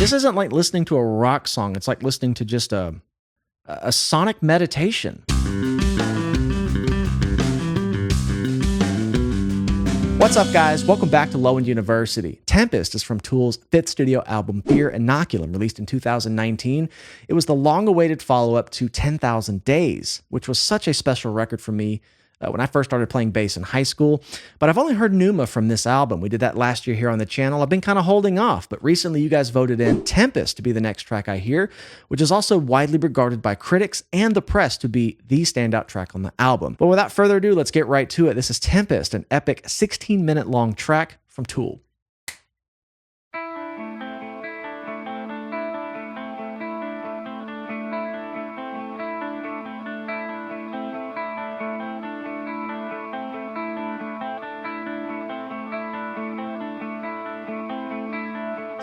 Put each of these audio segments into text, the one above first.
This isn't like listening to a rock song. It's like listening to just a sonic meditation. What's up, guys? Welcome back to Low End University. Tempest is from Tool's fifth studio album, Fear Inoculum, released in 2019. It was the long-awaited follow-up to 10,000 Days, which was such a special record for me when I first started playing bass in high school. But I've only heard Pneuma from this album. We did that last year here on the channel. I've been kind of holding off, but recently you guys voted in Tempest to be the next track I hear, which is also widely regarded by critics and the press to be the standout track on the album. But without further ado, let's get right to it. This is Tempest, an epic 16-minute long track from Tool.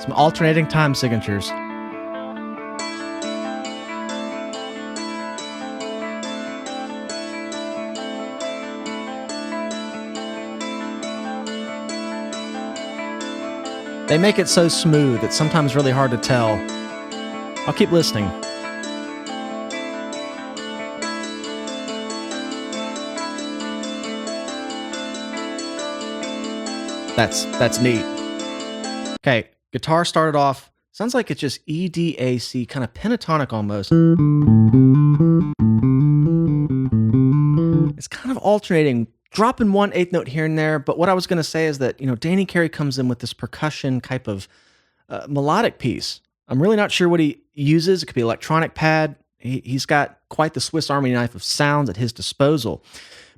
Some alternating time signatures. They make it so smooth, it's sometimes really hard to tell. I'll keep listening. That's neat. Okay. Guitar started off, sounds like it's just E, D, A, C, kind of pentatonic almost. It's kind of alternating, dropping 1/8 note here and there, but what I was going to say is that, Danny Carey comes in with this percussion type of melodic piece. I'm really not sure what he uses. It could be electronic pad. He's got quite the Swiss Army knife of sounds at his disposal.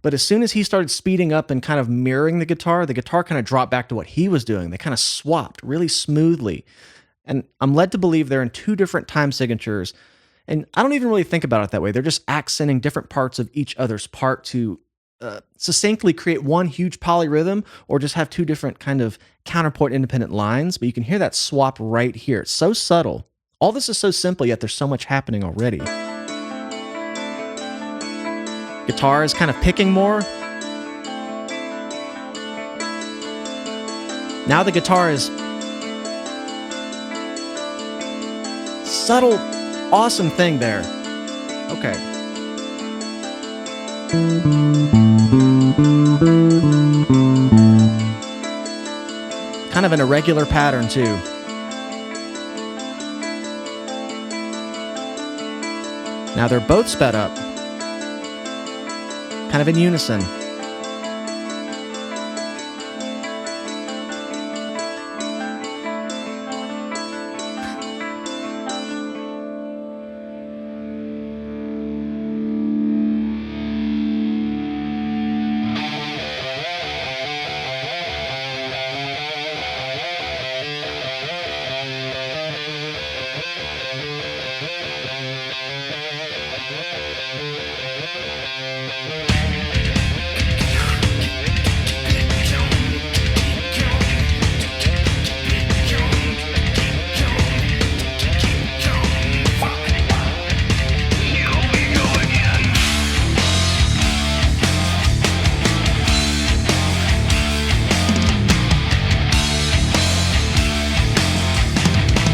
But as soon as he started speeding up and kind of mirroring the guitar kind of dropped back to what he was doing. They kind of swapped really smoothly. And I'm led to believe they're in two different time signatures. And I don't even really think about it that way. They're just accenting different parts of each other's part to succinctly create one huge polyrhythm, or just have two different kind of counterpoint independent lines. But you can hear that swap right here. It's so subtle. All this is so simple, yet there's so much happening already. Guitar is kind of picking more. Now the guitar is subtle, awesome thing there. Okay. Kind of an irregular pattern too. Now they're both sped up. Kind of in unison.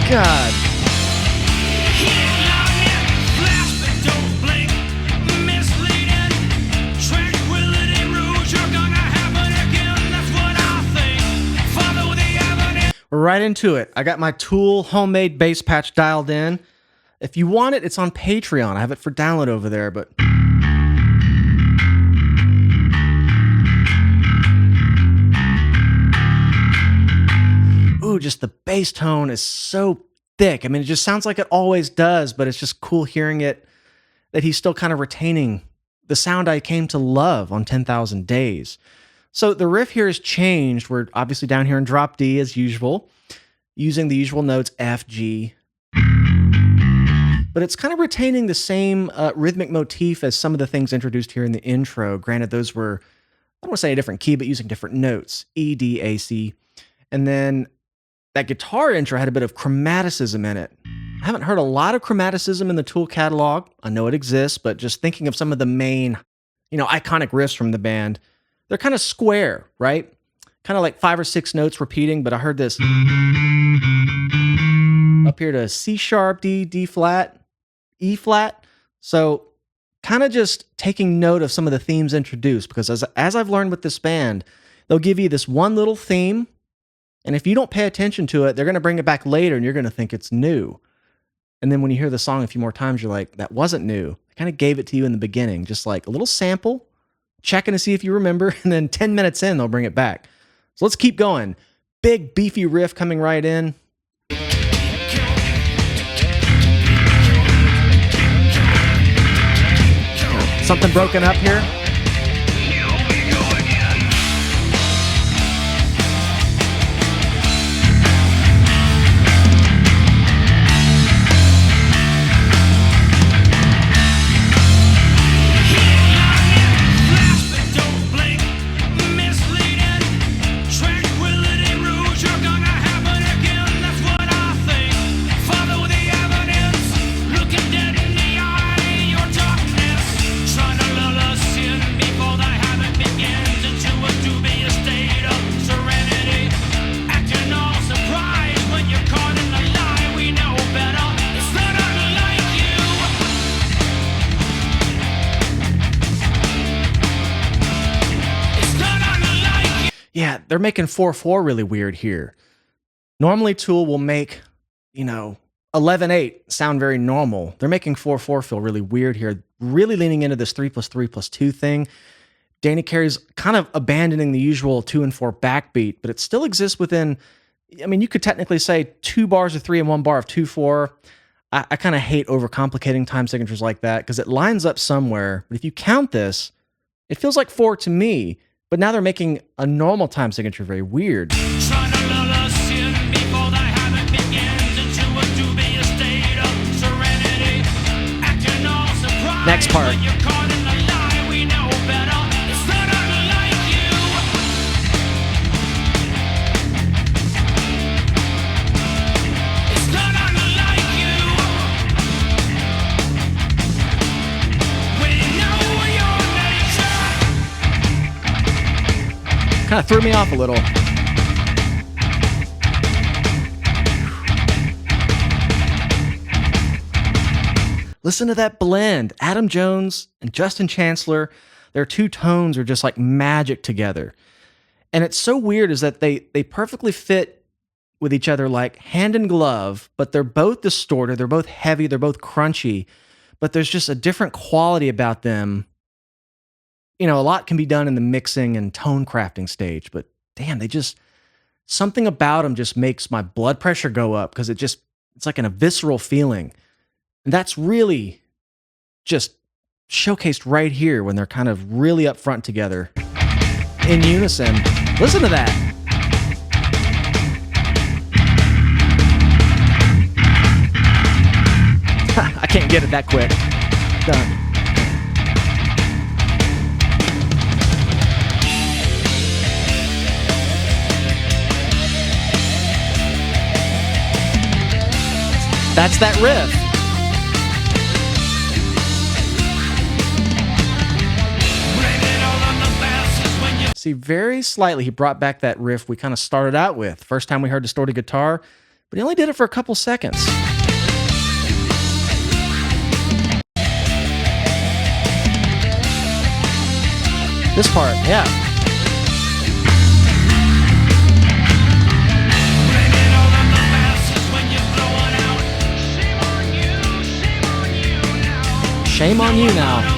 God. We're right into it. I got my Tool homemade bass patch dialed in. If you want it, it's on Patreon. I have it for download over there, but... Ooh, just the bass tone is so thick. I mean, it just sounds like it always does, but it's just cool hearing it, that he's still kind of retaining the sound I came to love on 10,000 Days. So the riff here has changed. We're obviously down here in drop D as usual, using the usual notes F, G. But it's kind of retaining the same rhythmic motif as some of the things introduced here in the intro. Granted, those were, I don't want to say a different key, but using different notes, E, D, A, C. And then that guitar intro had a bit of chromaticism in it. I haven't heard a lot of chromaticism in the Tool catalog. I know it exists, but just thinking of some of the main, iconic riffs from the band, they're kind of square, right? Kind of like 5 or 6 notes repeating, but I heard this up up here to C sharp, D, D flat, E flat. So kind of just taking note of some of the themes introduced, because as I've learned with this band, they'll give you this one little theme, and if you don't pay attention to it, they're going to bring it back later and you're going to think it's new. And then when you hear the song a few more times, you're like, that wasn't new. They kind of gave it to you in the beginning, just like a little sample, checking to see if you remember, and then 10 minutes in, they'll bring it back. So let's keep going. Big, beefy riff coming right in. Something broken up here. Yeah, they're making 4/4 really weird here. Normally Tool will make, 11/8 sound very normal. They're making 4/4 feel really weird here, really leaning into this 3+3+2 thing. Danny Carey's kind of abandoning the usual 2 and 4 backbeat, but it still exists within, you could technically say 2 bars of 3 and 1 bar of 2/4. I kind of hate overcomplicating time signatures like that because it lines up somewhere. But if you count this, it feels like 4 to me. But now they're making a normal time signature very weird. Next part. Kind of threw me off a little. Listen to that blend. Adam Jones and Justin Chancellor, their two tones are just like magic together. And it's so weird is that they perfectly fit with each other like hand in glove, but they're both distorted, they're both heavy, they're both crunchy, but there's just a different quality about them. A lot can be done in the mixing and tone crafting stage, but damn, something about them just makes my blood pressure go up because it's like a visceral feeling. And that's really just showcased right here when they're kind of really up front together in unison. Listen to that. I can't get it that quick. Done. That's that riff. See, very slightly, he brought back that riff we kind of started out with. First time we heard distorted guitar, but he only did it for a couple seconds. This part, yeah. Shame on you now.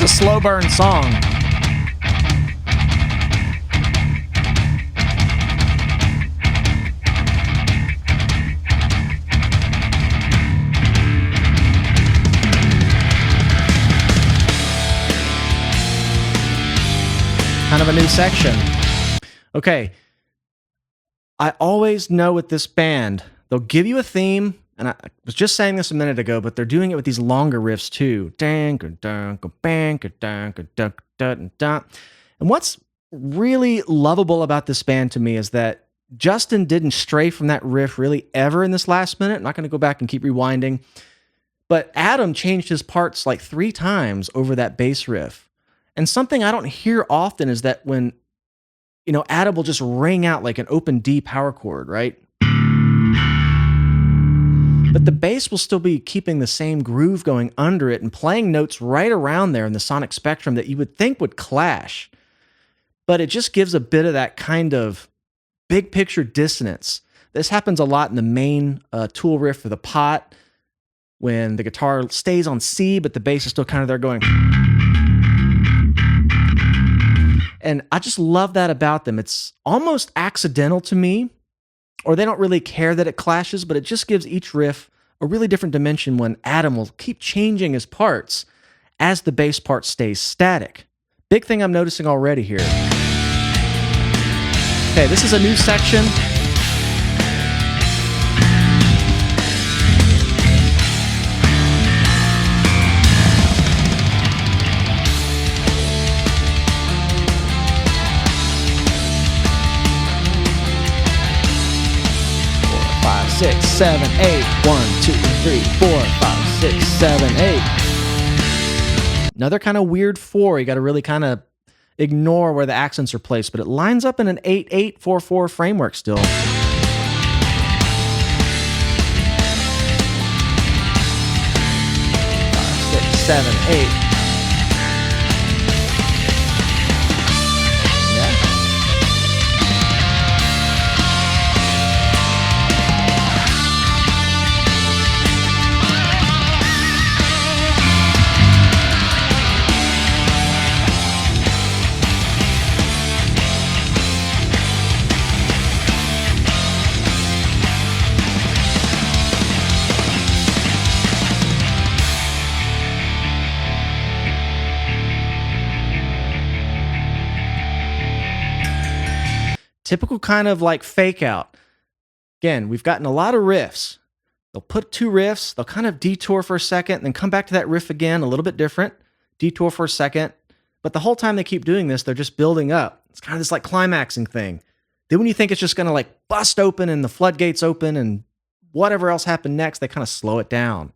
Slow burn song. Kind of a new section. Okay. I always know with this band, they'll give you a theme, and I was just saying this a minute ago, but they're doing it with these longer riffs too. And what's really lovable about this band to me is that Justin didn't stray from that riff really ever in this last minute. I'm not going to go back and keep rewinding, but Adam changed his parts like 3 times over that bass riff. And something I don't hear often is that when Adam will just ring out like an open D power chord, right? But the bass will still be keeping the same groove going under it and playing notes right around there in the sonic spectrum that you would think would clash. But it just gives a bit of that kind of big picture dissonance. This happens a lot in the main Tool riff for the pot, when the guitar stays on C, but the bass is still kind of there going. And I just love that about them. It's almost accidental to me, or they don't really care that it clashes, but it just gives each riff a really different dimension when Adam will keep changing his parts as the bass part stays static. Big thing I'm noticing already here. Okay, this is a new section. 6, 7, 8. 1, 2, 3, 4, 5, 6, 7, 8. Another kind of weird 4. You got to really kind of ignore where the accents are placed, but it lines up in an 8-8-4-4 framework still. 5, 6, 7, 8. Typical kind of like fake out. Again, we've gotten a lot of riffs. They'll put 2 riffs, they'll kind of detour for a second, and then come back to that riff again, a little bit different, detour for a second. But the whole time they keep doing this, they're just building up. It's kind of this like climaxing thing. Then when you think it's just going to like bust open and the floodgates open and whatever else happened next, they kind of slow it down.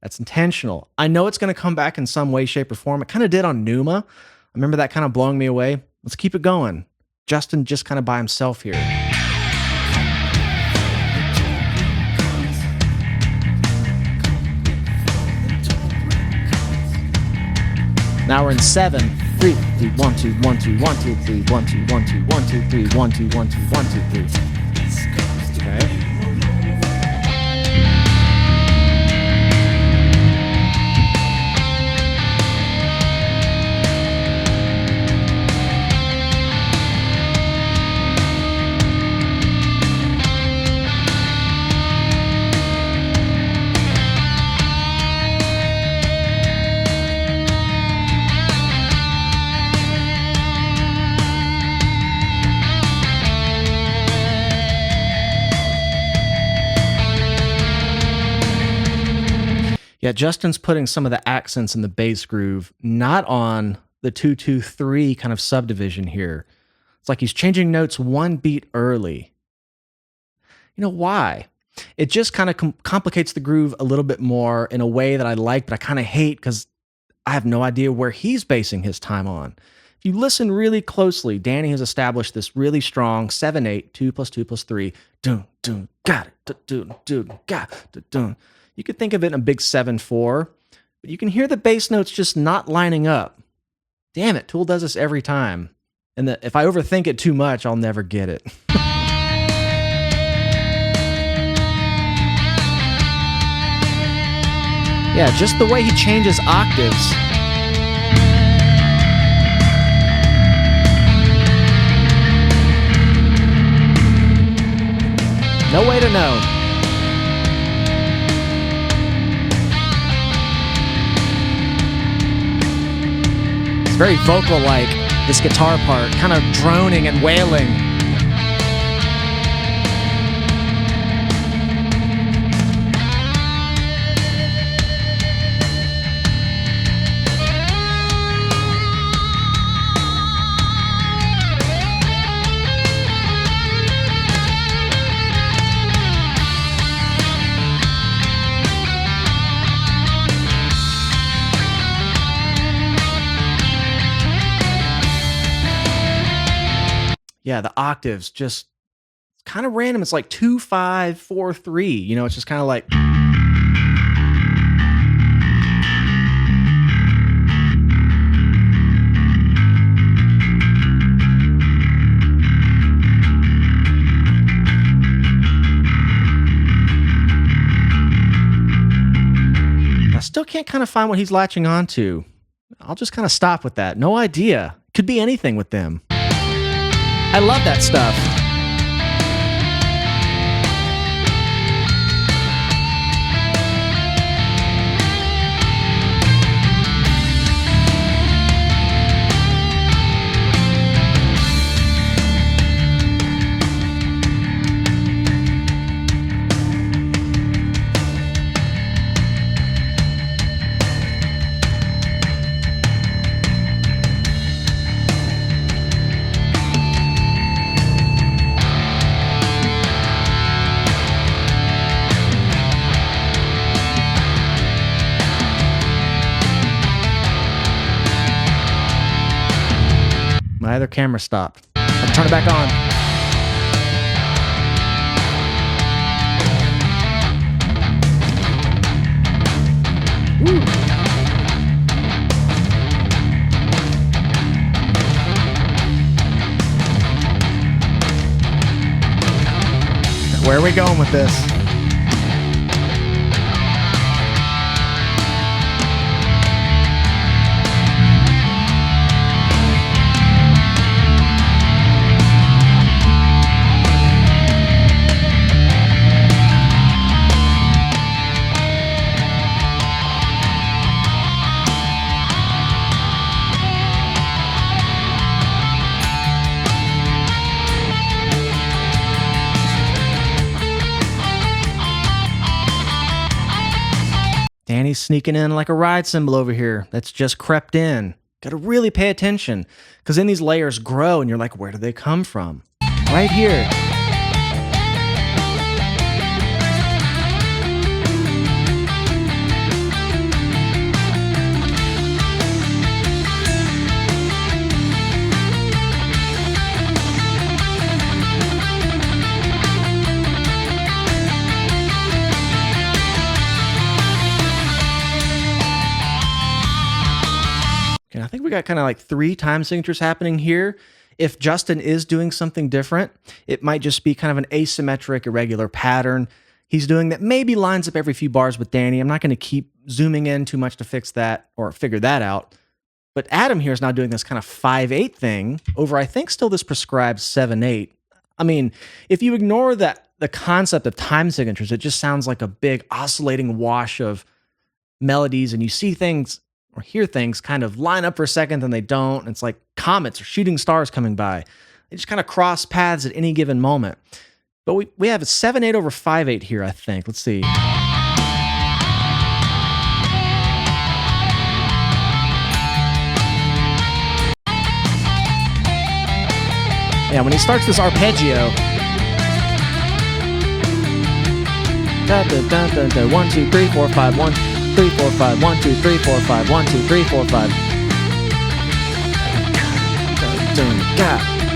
That's intentional. I know it's going to come back in some way, shape, or form. It kind of did on Numa. I remember that kind of blowing me away. Let's keep it going. Justin just kind of by himself here. Now we're in 7, 3, 3, 1, 2, 1, 2, 1, 2, 3, 1, 2, 1, 2, 1, 2, 3, 1, 2, 1, 2, 1, 2, 3. Okay. Yeah, Justin's putting some of the accents in the bass groove, not on the 2-2-3 kind of subdivision here. It's like he's changing notes 1 beat early. You know why? It just kind of complicates the groove a little bit more in a way that I like, but I kind of hate because I have no idea where he's basing his time on. If you listen really closely, Danny has established this really strong 7-8, 2 + 2 + 3, dun, dun, got it, dun, dun, got it, dun. You could think of it in a big 7-4, but you can hear the bass notes just not lining up. Damn it, Tool does this every time. And if I overthink it too much, I'll never get it. Yeah, just the way he changes octaves. No way to know. It's very vocal-like, this guitar part, kind of droning and wailing. Yeah, the octaves just kind of random. It's like 2, 5, 4, 3. It's just kind of like. I still can't kind of find what he's latching onto. I'll just kind of stop with that. No idea. Could be anything with them. I love that stuff. My other camera stopped. I'll turn it back on. Woo. Where are we going with this? Danny's sneaking in like a ride cymbal over here that's just crept in. Got to really pay attention because then these layers grow and you're like, where do they come from? Right here. And I think we got kind of like 3 time signatures happening here. If Justin is doing something different, it might just be kind of an asymmetric, irregular pattern he's doing that maybe lines up every few bars with Danny. I'm not going to keep zooming in too much to fix that or figure that out. But Adam here is now doing this kind of 5/8 thing over, I think, still this prescribed 7/8. I mean, if you ignore that the concept of time signatures, it just sounds like a big oscillating wash of melodies, and you see things or hear things kind of line up for a second, then they don't. And it's like comets or shooting stars coming by. They just kind of cross paths at any given moment. But we have a 7/8 over 5/8 here, I think. Let's see. Yeah, when he starts this arpeggio. Da, da, da, da, da, 1, 2, 3, 4, 5, 1, 3, 4, 5, 1, 2, 3, 4, 5, 1, 2, 3, 4, 5.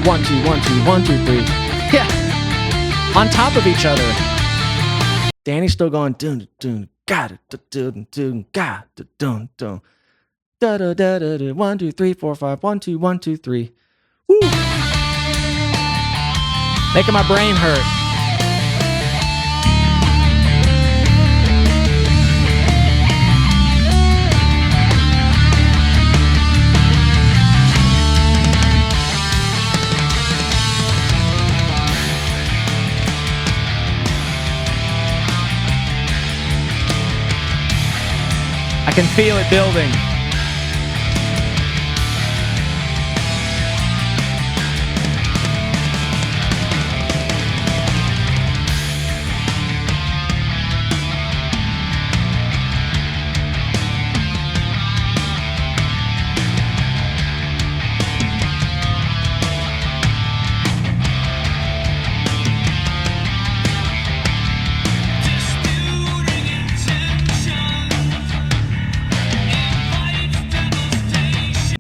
1, 2, 1, 2, 1, 2, 3. Yeah. On top of each other. Danny's still going dun dun ga dun dun ga dun dun da da da da 1, 2, 3, 4, 5, 1, 2, 1, 2, 3. Woo! Making my brain hurt. I can feel it building.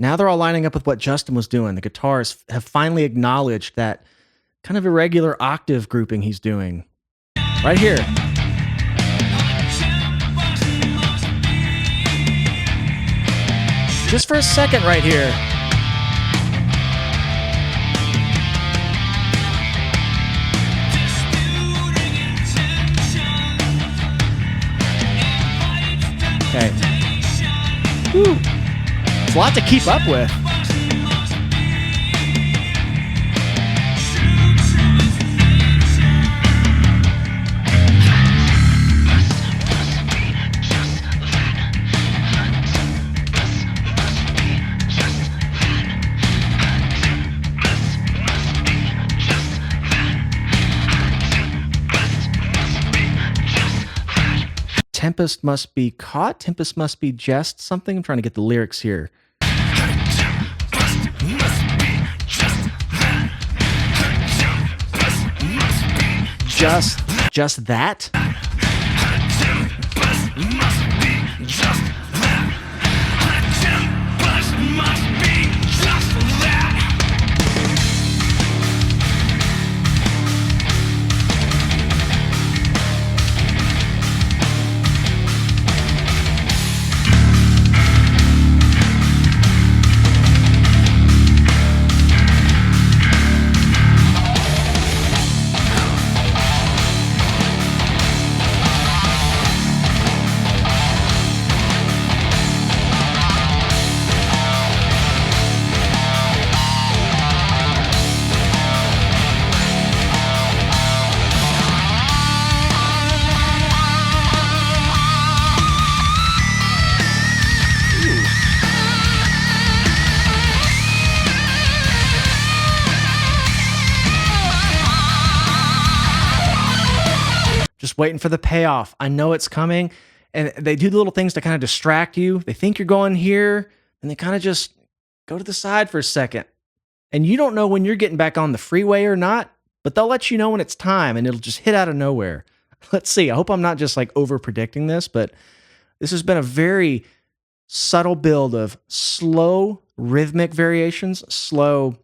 Now they're all lining up with what Justin was doing. The guitars have finally acknowledged that kind of irregular octave grouping he's doing. Right here. Just for a second right here. Okay. Whew. It's a lot to keep up with. Tempest must be caught. Tempest must be just something. I'm trying to get the lyrics here. Just that? Just waiting for the payoff. I know it's coming. And they do the little things to kind of distract you. They think you're going here, and they kind of just go to the side for a second. And you don't know when you're getting back on the freeway or not, but they'll let you know when it's time, and it'll just hit out of nowhere. Let's see. I hope I'm not just like over predicting this, but this has been a very subtle build of slow rhythmic variations, slow,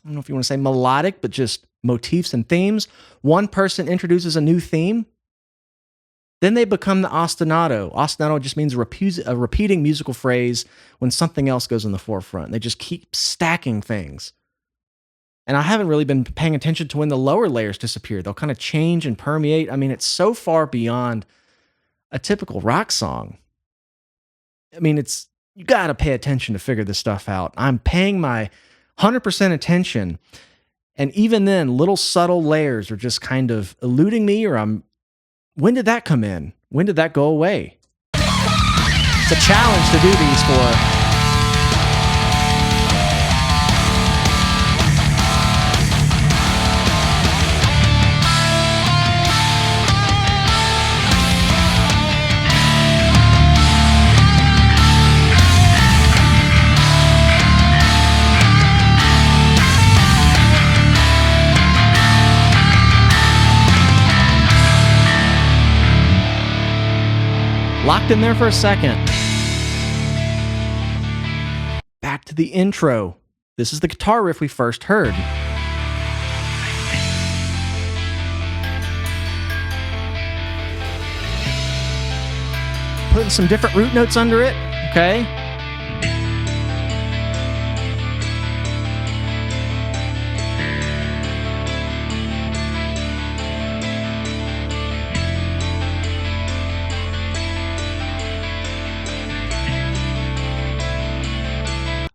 I don't know if you want to say melodic, but just motifs and themes. One person introduces a new theme, then they become the ostinato. Ostinato just means a repeating musical phrase when something else goes in the forefront. They just keep stacking things. And I haven't really been paying attention to when the lower layers disappear. They'll kind of change and permeate. I mean, it's so far beyond a typical rock song. I mean, you got to pay attention to figure this stuff out. I'm paying my 100% attention. And even then, little subtle layers are just kind of eluding me, or when did that come in? When did that go away? It's a challenge to do these for. Locked in there for a second. Back to the intro. This is the guitar riff we first heard. Putting some different root notes under it, okay?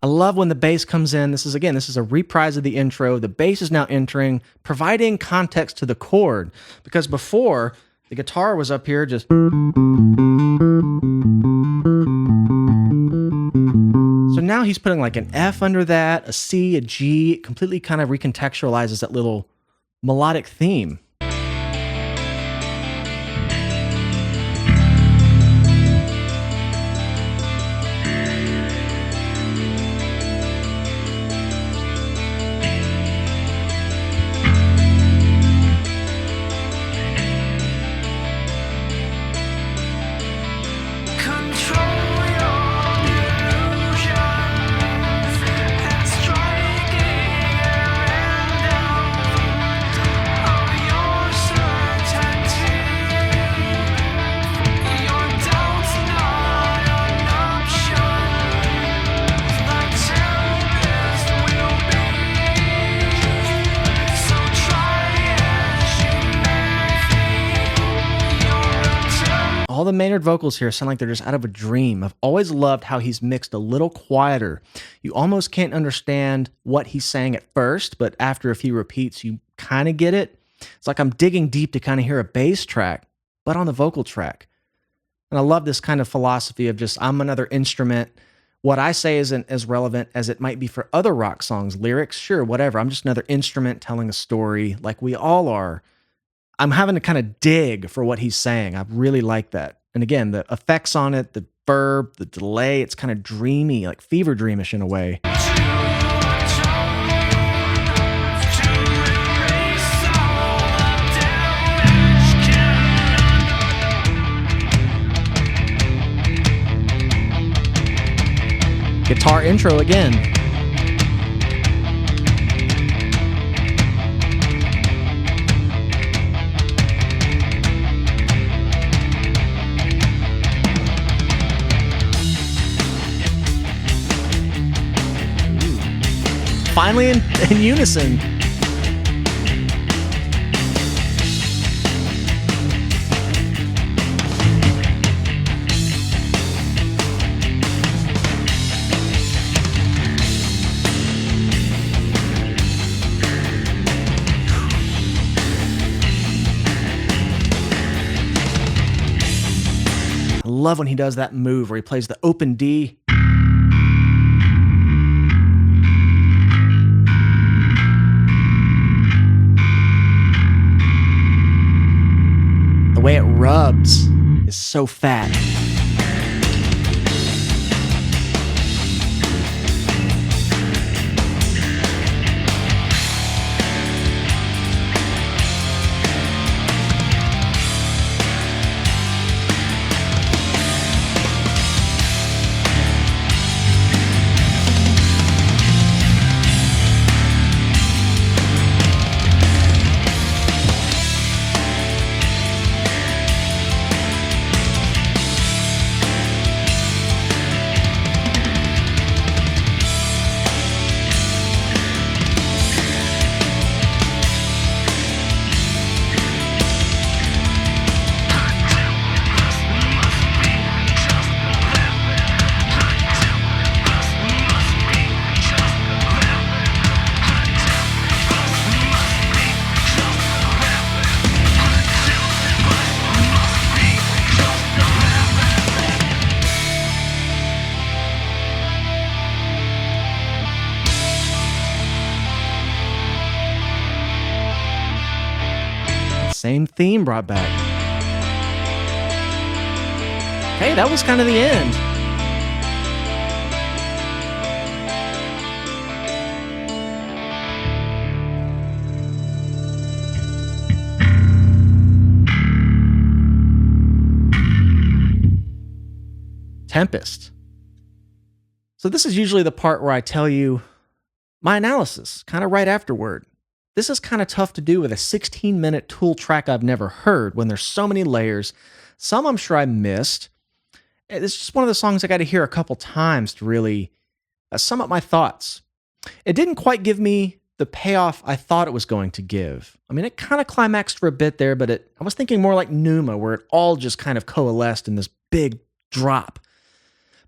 I love when the bass comes in. This is a reprise of the intro. The bass is now entering, providing context to the chord. Because before, the guitar was up here just. So now he's putting like an F under that, a C, a G. It completely kind of recontextualizes that little melodic theme. All the Maynard vocals here sound like they're just out of a dream. I've always loved how he's mixed a little quieter. You almost can't understand what he's saying at first, but after a few repeats, you kind of get it. It's like I'm digging deep to kind of hear a bass track, but on the vocal track. And I love this kind of philosophy of just, I'm another instrument. What I say isn't as relevant as it might be for other rock songs, lyrics, sure, whatever. I'm just another instrument telling a story like we all are. I'm having to kind of dig for what he's saying. I really like that. And again, the effects on it, the verb, the delay, it's kind of dreamy, like fever dreamish in a way. Guitar intro again. Finally in unison. I love when he does that move where he plays the open D. The way it rubs is so fat. Same theme brought back. Hey, that was kind of the end. Tempest. So this is usually the part where I tell you my analysis, kind of right afterward. This is kind of tough to do with a 16-minute Tool track I've never heard when there's so many layers. Some I'm sure I missed. It's just one of the songs I got to hear a couple times to really sum up my thoughts. It didn't quite give me the payoff I thought it was going to give. I mean, it kind of climaxed for a bit there, but I was thinking more like Numa, where it all just kind of coalesced in this big drop.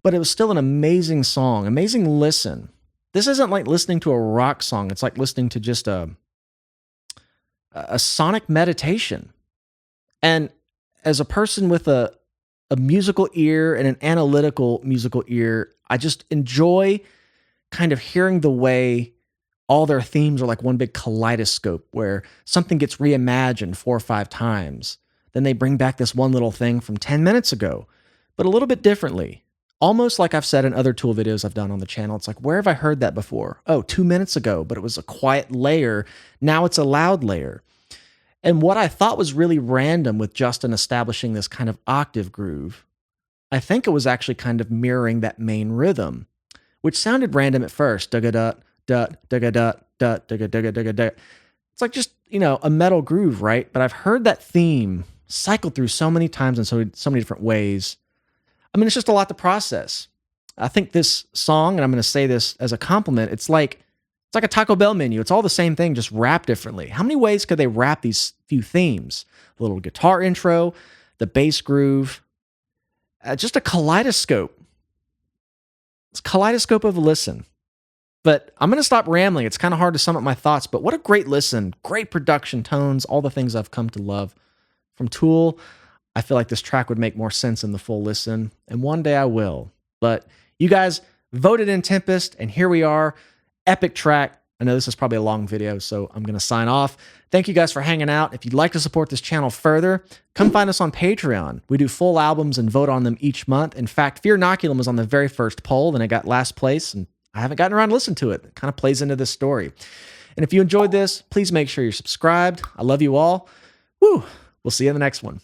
But it was still an amazing song, amazing listen. This isn't like listening to a rock song. It's like listening to just a sonic meditation. And as a person with a musical ear and an analytical musical ear, I just enjoy kind of hearing the way all their themes are like one big kaleidoscope where something gets reimagined 4 or 5 times. Then they bring back this one little thing from 10 minutes ago, but a little bit differently. Almost like I've said in other Tool videos I've done on the channel. It's like, where have I heard that before? Oh, 2 minutes ago, but it was a quiet layer. Now it's a loud layer. And what I thought was really random with Justin establishing this kind of octave groove, I think it was actually kind of mirroring that main rhythm, which sounded random at first. Dugga-dut, dut, dugga-dut, dut, dugga-dugga-dugga-dut. It's like just, a metal groove, right? But I've heard that theme cycled through so many times in so many different ways. I mean, it's just a lot to process. I think this song, and I'm going to say this as a compliment, it's like a Taco Bell menu. It's all the same thing, just wrapped differently. How many ways could they wrap these few themes? A little guitar intro, the bass groove, just a kaleidoscope. It's a kaleidoscope of a listen. But I'm going to stop rambling. It's kind of hard to sum up my thoughts, but what a great listen. Great production, tones, all the things I've come to love. From Tool, I feel like this track would make more sense in the full listen, and one day I will. But you guys voted in Tempest, and here we are. Epic track. I know this is probably a long video, so I'm going to sign off. Thank you guys for hanging out. If you'd like to support this channel further, come find us on Patreon. We do full albums and vote on them each month. In fact, Fear Inoculum was on the very first poll, and it got last place, and I haven't gotten around to listen to it. It kind of plays into this story. And if you enjoyed this, please make sure you're subscribed. I love you all. Woo! We'll see you in the next one.